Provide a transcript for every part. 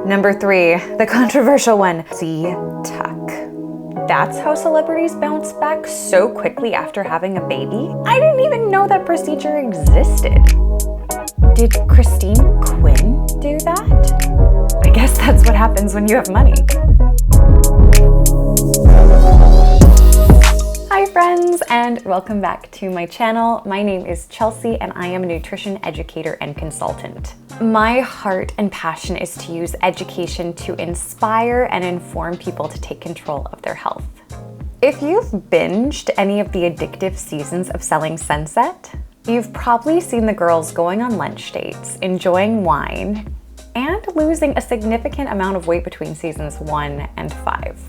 Number 3, the controversial one, C-tuck. That's how celebrities bounce back so quickly after having a baby? I didn't even know that procedure existed. Did Christine Quinn do that? I guess that's what happens when you have money. Hi friends, and welcome back to my channel. My name is Chelsea and I am a nutrition educator and consultant. My heart and passion is to use education to inspire and inform people to take control of their health. If you've binged any of the addictive seasons of Selling Sunset, you've probably seen the girls going on lunch dates, enjoying wine, and losing a significant amount of weight between seasons 1 and 5.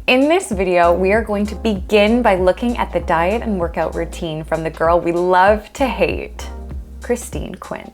In this video, we are going to begin by looking at the diet and workout routine from the girl we love to hate, Christine Quinn.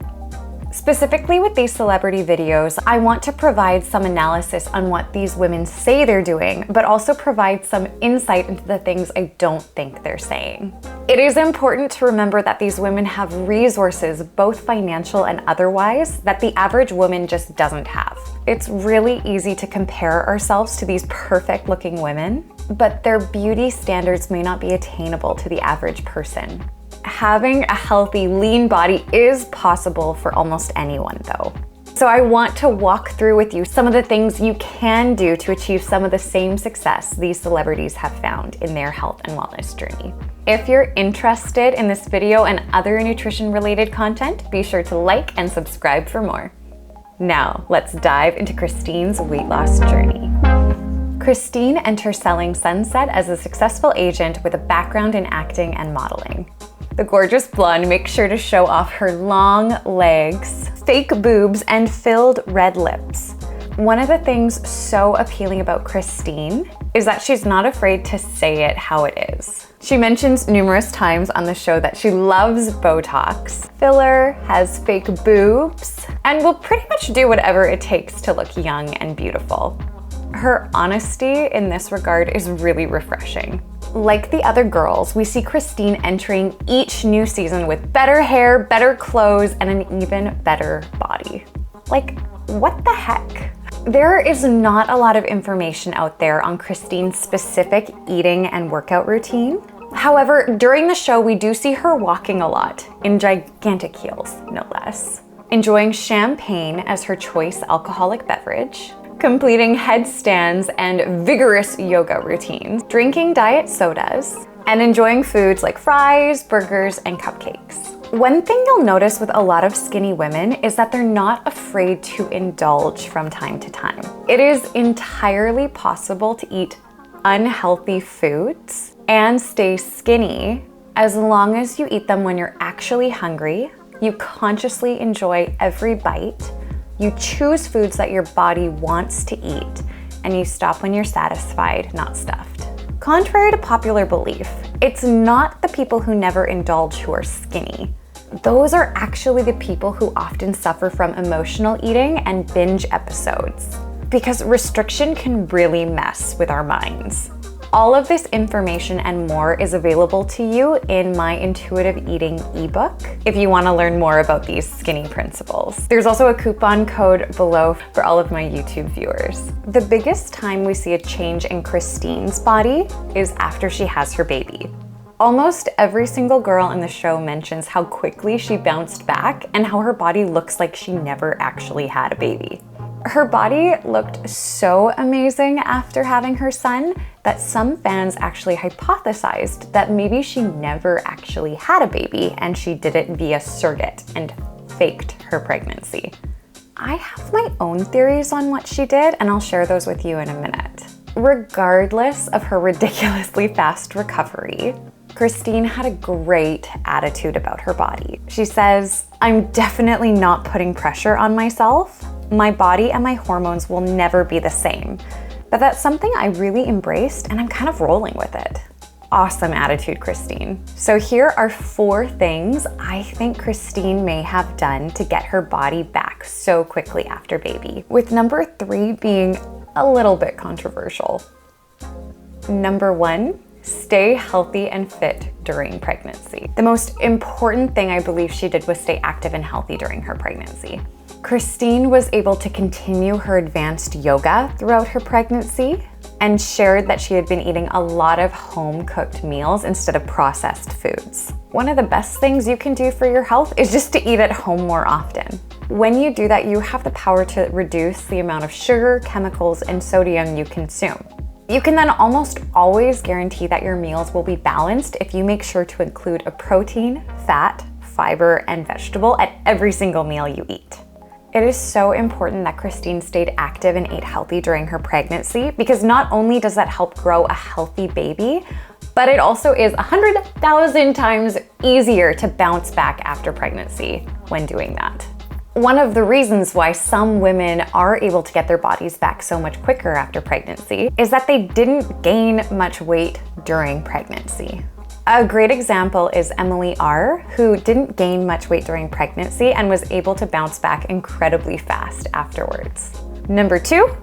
Specifically with these celebrity videos, I want to provide some analysis on what these women say they're doing, but also provide some insight into the things I don't think they're saying. It is important to remember that these women have resources, both financial and otherwise, that the average woman just doesn't have. It's really easy to compare ourselves to these perfect looking women, but their beauty standards may not be attainable to the average person. Having a healthy, lean body is possible for almost anyone though. So I want to walk through with you some of the things you can do to achieve some of the same success these celebrities have found in their health and wellness journey. If you're interested in this video and other nutrition related content, be sure to like and subscribe for more. Now, let's dive into Christine's weight loss journey. Christine enters Selling Sunset as a successful agent with a background in acting and modeling. The gorgeous blonde makes sure to show off her long legs, fake boobs, and filled red lips. One of the things so appealing about Christine is that she's not afraid to say it how it is. She mentions numerous times on the show that she loves Botox, filler, has fake boobs, and will pretty much do whatever it takes to look young and beautiful. Her honesty in this regard is really refreshing. Like the other girls, we see Christine entering each new season with better hair, better clothes, and an even better body. Like, what the heck? There is not a lot of information out there on Christine's specific eating and workout routine. However, during the show, we do see her walking a lot, in gigantic heels, no less, enjoying champagne as her choice alcoholic beverage, completing headstands and vigorous yoga routines, drinking diet sodas, and enjoying foods like fries, burgers, and cupcakes. One thing you'll notice with a lot of skinny women is that they're not afraid to indulge from time to time. It is entirely possible to eat unhealthy foods and stay skinny as long as you eat them when you're actually hungry, you consciously enjoy every bite, you choose foods that your body wants to eat, and you stop when you're satisfied, not stuffed. Contrary to popular belief, it's not the people who never indulge who are skinny. Those are actually the people who often suffer from emotional eating and binge episodes, because restriction can really mess with our minds. All of this information and more is available to you in my intuitive eating ebook if you want to learn more about these skinny principles. There's also a coupon code below for all of my YouTube viewers. The biggest time we see a change in Christine's body is after she has her baby. Almost every single girl in the show mentions how quickly she bounced back and how her body looks like she never actually had a baby. Her body looked so amazing after having her son that some fans actually hypothesized that maybe she never actually had a baby and she did it via surrogate and faked her pregnancy. I have my own theories on what she did, and I'll share those with you in a minute. Regardless of her ridiculously fast recovery, Christine had a great attitude about her body. She says, "I'm definitely not putting pressure on myself. My body and my hormones will never be the same, but that's something I really embraced and I'm kind of rolling with it." Awesome attitude, Christine. So here are 4 things I think Christine may have done to get her body back so quickly after baby, with number 3 being a little bit controversial. Number 1, stay healthy and fit during pregnancy. The most important thing I believe she did was stay active and healthy during her pregnancy. Christine was able to continue her advanced yoga throughout her pregnancy and shared that she had been eating a lot of home-cooked meals instead of processed foods. One of the best things you can do for your health is just to eat at home more often. When you do that, you have the power to reduce the amount of sugar, chemicals, and sodium you consume. You can then almost always guarantee that your meals will be balanced if you make sure to include a protein, fat, fiber, and vegetable at every single meal you eat. It is so important that Christine stayed active and ate healthy during her pregnancy, because not only does that help grow a healthy baby, but it also is 100,000 times easier to bounce back after pregnancy when doing that. One of the reasons why some women are able to get their bodies back so much quicker after pregnancy is that they didn't gain much weight during pregnancy. A great example is Emily R., who didn't gain much weight during pregnancy and was able to bounce back incredibly fast afterwards. Number 2,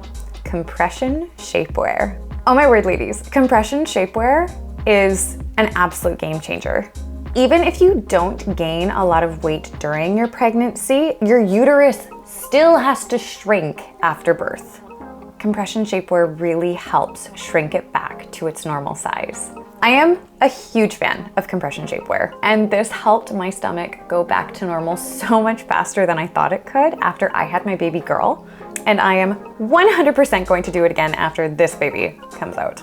compression shapewear. Oh my word, ladies, compression shapewear is an absolute game changer. Even if you don't gain a lot of weight during your pregnancy, your uterus still has to shrink after birth. Compression shapewear really helps shrink it back to its normal size. I am a huge fan of compression shapewear, and this helped my stomach go back to normal so much faster than I thought it could after I had my baby girl, and I am 100% going to do it again after this baby comes out.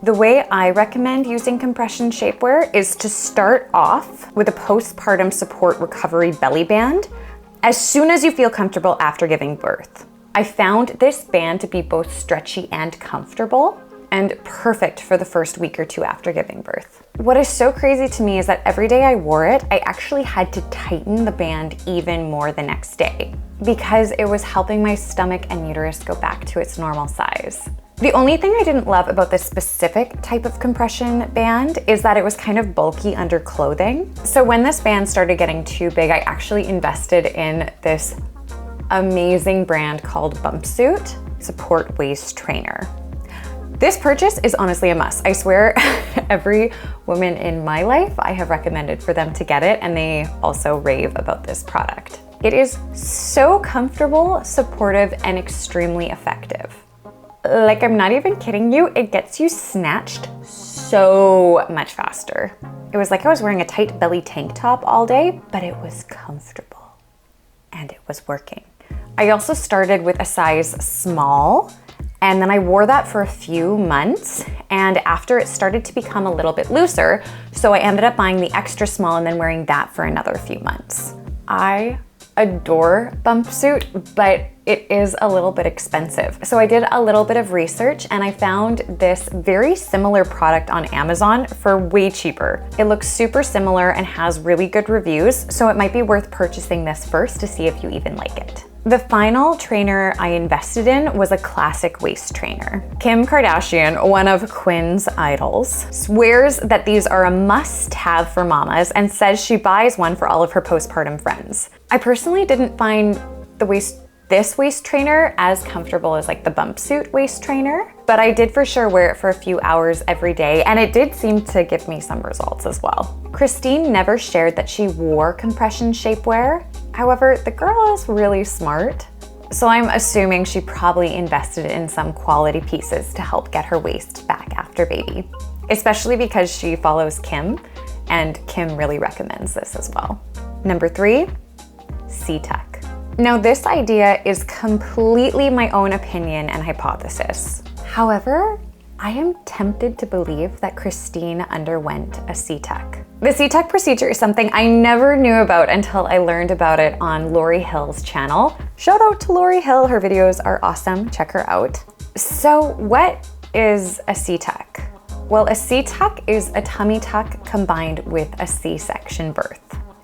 The way I recommend using compression shapewear is to start off with a postpartum support recovery belly band as soon as you feel comfortable after giving birth. I found this band to be both stretchy and comfortable, and perfect for the first week or two after giving birth. What is so crazy to me is that every day I wore it, I actually had to tighten the band even more the next day because it was helping my stomach and uterus go back to its normal size. The only thing I didn't love about this specific type of compression band is that it was kind of bulky under clothing. So when this band started getting too big, I actually invested in this amazing brand called Bumpsuit Support Waist Trainer. This purchase is honestly a must. I swear every woman in my life I have recommended for them to get it, and they also rave about this product. It is so comfortable, supportive, and extremely effective. Like, I'm not even kidding you, it gets you snatched so much faster. It was like I was wearing a tight belly tank top all day, but it was comfortable and it was working. I also started with a size small, and then I wore that for a few months, and after it started to become a little bit looser, so I ended up buying the extra small and then wearing that for another few months. I adore Bumpsuit, but it is a little bit expensive. So I did a little bit of research and I found this very similar product on Amazon for way cheaper. It looks super similar and has really good reviews, so it might be worth purchasing this first to see if you even like it. The final trainer I invested in was a classic waist trainer. Kim Kardashian, one of Quinn's idols, swears that these are a must-have for mamas and says she buys one for all of her postpartum friends. I personally didn't find this waist trainer as comfortable as like the Bumpsuit waist trainer, but I did for sure wear it for a few hours every day, and it did seem to give me some results as well. Christine never shared that she wore compression shapewear. However, the girl is really smart, so I'm assuming she probably invested in some quality pieces to help get her waist back after baby, especially because she follows Kim, and Kim really recommends this as well. Number 3, C-tuck. Now, this idea is completely my own opinion and hypothesis. However, I am tempted to believe that Christine underwent a C-tuck. The C-tuck procedure is something I never knew about until I learned about it on Lori Hill's channel. Shout out to Lori Hill, her videos are awesome, check her out. So what is a C-tuck? Well, a C-tuck is a tummy tuck combined with a C-section birth.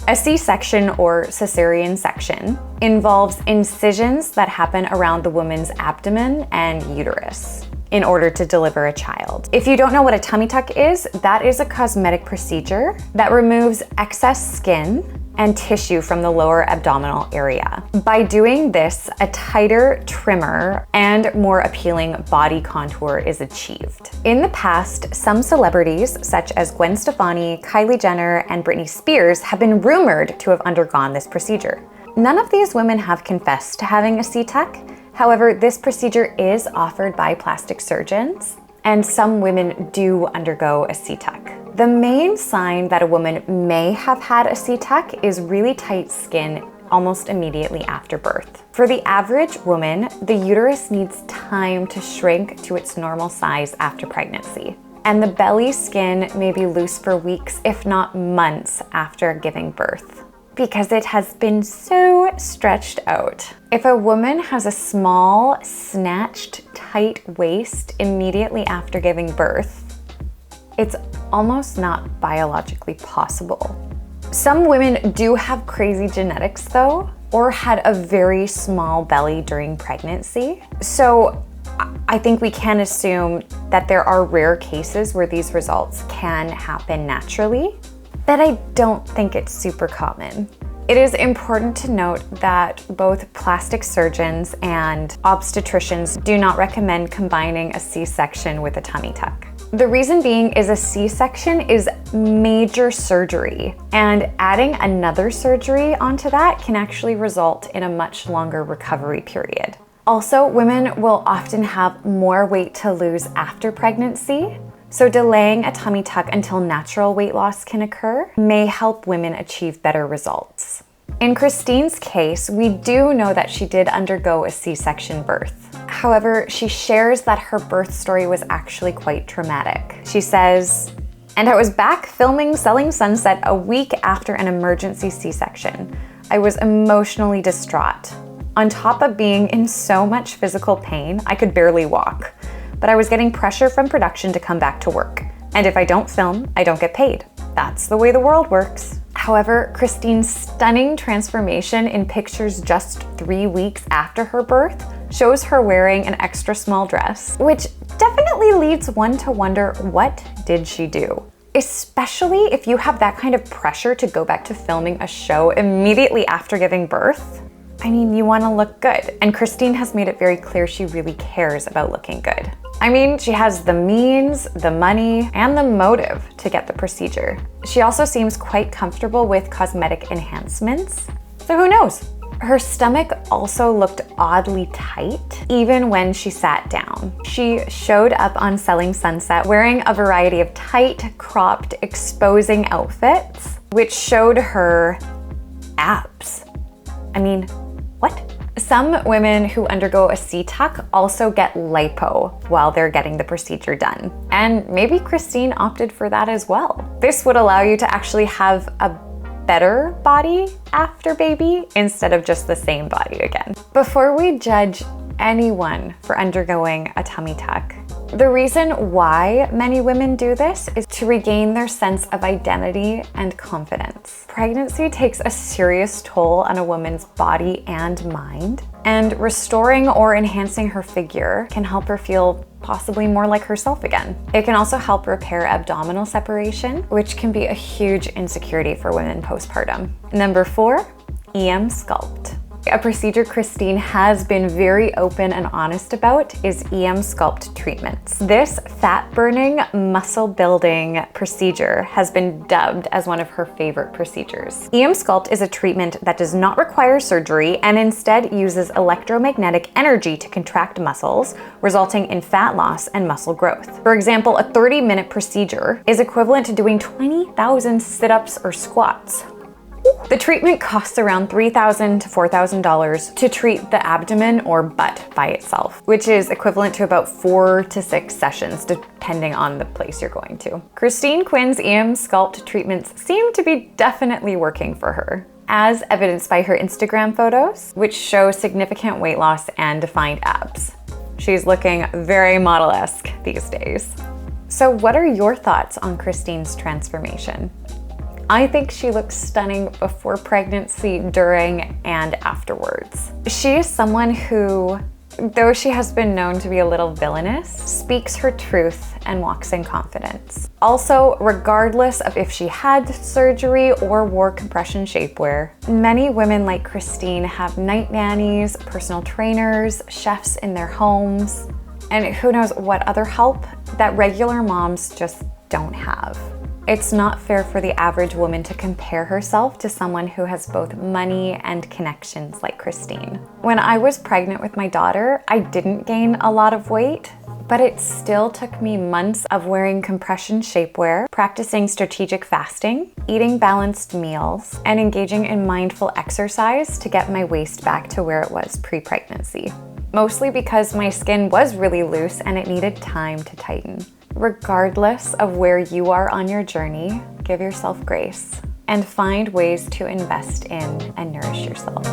A C-section, or cesarean section, involves incisions that happen around the woman's abdomen and uterus in order to deliver a child. If you don't know what a tummy tuck is, that is a cosmetic procedure that removes excess skin and tissue from the lower abdominal area. By doing this, a tighter, trimmer, and more appealing body contour is achieved. In the past, some celebrities, such as Gwen Stefani, Kylie Jenner, and Britney Spears, have been rumored to have undergone this procedure. None of these women have confessed to having a C-tuck. However, this procedure is offered by plastic surgeons, and some women do undergo a C-tuck. The main sign that a woman may have had a C-tuck is really tight skin almost immediately after birth. For the average woman, the uterus needs time to shrink to its normal size after pregnancy, and the belly skin may be loose for weeks, if not months, after giving birth, because it has been so stretched out. If a woman has a small, snatched, tight waist immediately after giving birth, it's almost not biologically possible. Some women do have crazy genetics though, or had a very small belly during pregnancy. So I think we can assume that there are rare cases where these results can happen naturally, but I don't think it's super common. It is important to note that both plastic surgeons and obstetricians do not recommend combining a C-section with a tummy tuck. The reason being is a C-section is major surgery, and adding another surgery onto that can actually result in a much longer recovery period. Also, women will often have more weight to lose after pregnancy, so delaying a tummy tuck until natural weight loss can occur may help women achieve better results. In Christine's case, we do know that she did undergo a C-section birth. However, she shares that her birth story was actually quite traumatic. She says, "And I was back filming Selling Sunset a week after an emergency C-section. I was emotionally distraught. On top of being in so much physical pain, I could barely walk. But I was getting pressure from production to come back to work. And if I don't film, I don't get paid. That's the way the world works." However, Christine's stunning transformation in pictures just 3 weeks after her birth shows her wearing an extra small dress, which definitely leads one to wonder, what did she do? Especially if you have that kind of pressure to go back to filming a show immediately after giving birth. I mean, you want to look good, and Christine has made it very clear she really cares about looking good. I mean, she has the means, the money, and the motive to get the procedure. She also seems quite comfortable with cosmetic enhancements, so who knows? Her stomach also looked oddly tight, even when she sat down. She showed up on Selling Sunset wearing a variety of tight, cropped, exposing outfits, which showed her abs. I mean, what? Some women who undergo a C-tuck also get lipo while they're getting the procedure done. And maybe Christine opted for that as well. This would allow you to actually have a better body after baby instead of just the same body again. Before we judge anyone for undergoing a tummy tuck, the reason why many women do this is to regain their sense of identity and confidence. Pregnancy takes a serious toll on a woman's body and mind, and restoring or enhancing her figure can help her feel possibly more like herself again. It can also help repair abdominal separation, which can be a huge insecurity for women postpartum. Number 4, Emsculpt. A procedure Christine has been very open and honest about is Emsculpt treatments. This fat-burning, muscle-building procedure has been dubbed as one of her favorite procedures. Emsculpt is a treatment that does not require surgery and instead uses electromagnetic energy to contract muscles, resulting in fat loss and muscle growth. For example, a 30-minute procedure is equivalent to doing 20,000 sit-ups or squats. The treatment costs around $3,000 to $4,000 to treat the abdomen or butt by itself, which is equivalent to about 4 to 6 sessions, depending on the place you're going to. Christine Quinn's Emsculpt treatments seem to be definitely working for her, as evidenced by her Instagram photos, which show significant weight loss and defined abs. She's looking very model-esque these days. So what are your thoughts on Christine's transformation? I think she looks stunning before pregnancy, during, and afterwards. She is someone who, though she has been known to be a little villainous, speaks her truth and walks in confidence. Also, regardless of if she had surgery or wore compression shapewear, many women like Christine have night nannies, personal trainers, chefs in their homes, and who knows what other help that regular moms just don't have. It's not fair for the average woman to compare herself to someone who has both money and connections like Christine. When I was pregnant with my daughter, I didn't gain a lot of weight, but it still took me months of wearing compression shapewear, practicing strategic fasting, eating balanced meals, and engaging in mindful exercise to get my waist back to where it was pre-pregnancy. Mostly because my skin was really loose and it needed time to tighten. Regardless of where you are on your journey, give yourself grace and find ways to invest in and nourish yourself.